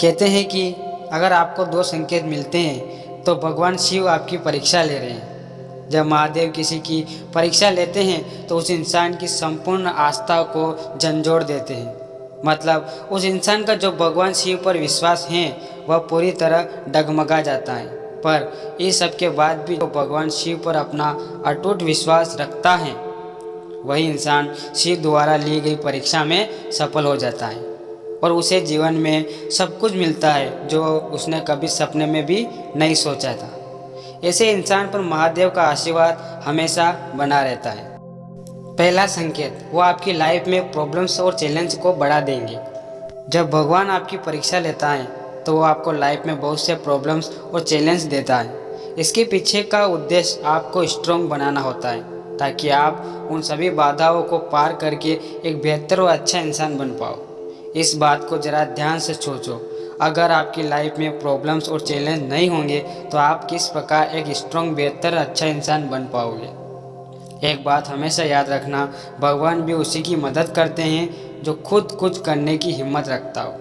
कहते हैं कि अगर आपको दो संकेत मिलते हैं तो भगवान शिव आपकी परीक्षा ले रहे हैं। जब महादेव किसी की परीक्षा लेते हैं तो उस इंसान की संपूर्ण आस्था को झंझोड़ देते हैं। मतलब उस इंसान का जो भगवान शिव पर विश्वास है वह पूरी तरह डगमगा जाता है। पर इस सब के बाद भी जो भगवान शिव पर अपना अटूट विश्वास रखता है वही इंसान शिव द्वारा ली गई परीक्षा में सफल हो जाता है और उसे जीवन में सब कुछ मिलता है जो उसने कभी सपने में भी नहीं सोचा था। ऐसे इंसान पर महादेव का आशीर्वाद हमेशा बना रहता है। पहला संकेत, वो आपकी लाइफ में प्रॉब्लम्स और चैलेंज को बढ़ा देंगे। जब भगवान आपकी परीक्षा लेता है तो वो आपको लाइफ में बहुत से प्रॉब्लम्स और चैलेंज देता है। इसके पीछे का उद्देश्य आपको स्ट्रॉन्ग बनाना होता है ताकि आप उन सभी बाधाओं को पार करके एक बेहतर और अच्छा इंसान बन पाओ। इस बात को ज़रा ध्यान से सोचो, अगर आपकी लाइफ में प्रॉब्लम्स और चैलेंज नहीं होंगे तो आप किस प्रकार एक स्ट्रॉन्ग बेहतर अच्छा इंसान बन पाओगे। एक बात हमेशा याद रखना, भगवान भी उसी की मदद करते हैं जो खुद कुछ करने की हिम्मत रखता हो,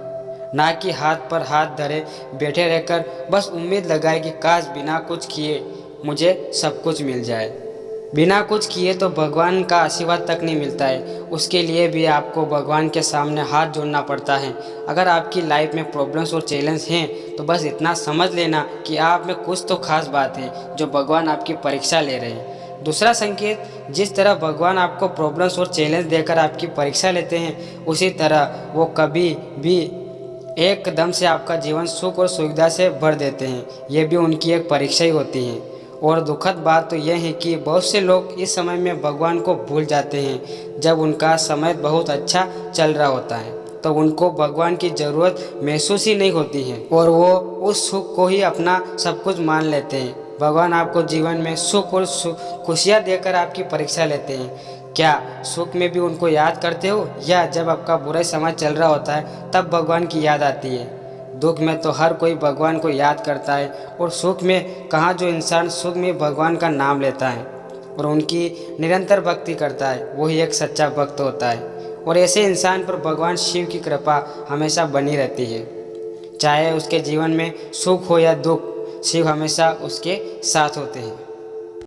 ना कि हाथ पर हाथ धरे बैठे रहकर बस उम्मीद लगाए कि काश बिना कुछ किए मुझे सब कुछ मिल जाए। बिना कुछ किए तो भगवान का आशीर्वाद तक नहीं मिलता है, उसके लिए भी आपको भगवान के सामने हाथ जोड़ना पड़ता है। अगर आपकी लाइफ में प्रॉब्लम्स और चैलेंज हैं तो बस इतना समझ लेना कि आप में कुछ तो खास बात है जो भगवान आपकी परीक्षा ले रहे हैं। दूसरा संकेत, जिस तरह भगवान आपको प्रॉब्लम्स और चैलेंज देकर आपकी परीक्षा लेते हैं उसी तरह वो कभी भी एकदम से आपका जीवन सुख और सुविधा से भर देते हैं। ये भी उनकी एक परीक्षा ही होती है। और दुखद बात तो यह है कि बहुत से लोग इस समय में भगवान को भूल जाते हैं। जब उनका समय बहुत अच्छा चल रहा होता है तो उनको भगवान की ज़रूरत महसूस ही नहीं होती है और वो उस सुख को ही अपना सब कुछ मान लेते हैं। भगवान आपको जीवन में सुख और खुशियाँ देकर आपकी परीक्षा लेते हैं। क्या सुख में भी उनको याद करते हो या जब आपका बुरा समय चल रहा होता है तब भगवान की याद आती है? दुख में तो हर कोई भगवान को याद करता है और सुख में कहाँ, जो इंसान सुख में भगवान का नाम लेता है और उनकी निरंतर भक्ति करता है वही एक सच्चा भक्त होता है। और ऐसे इंसान पर भगवान शिव की कृपा हमेशा बनी रहती है। चाहे उसके जीवन में सुख हो या दुख, शिव हमेशा उसके साथ होते हैं।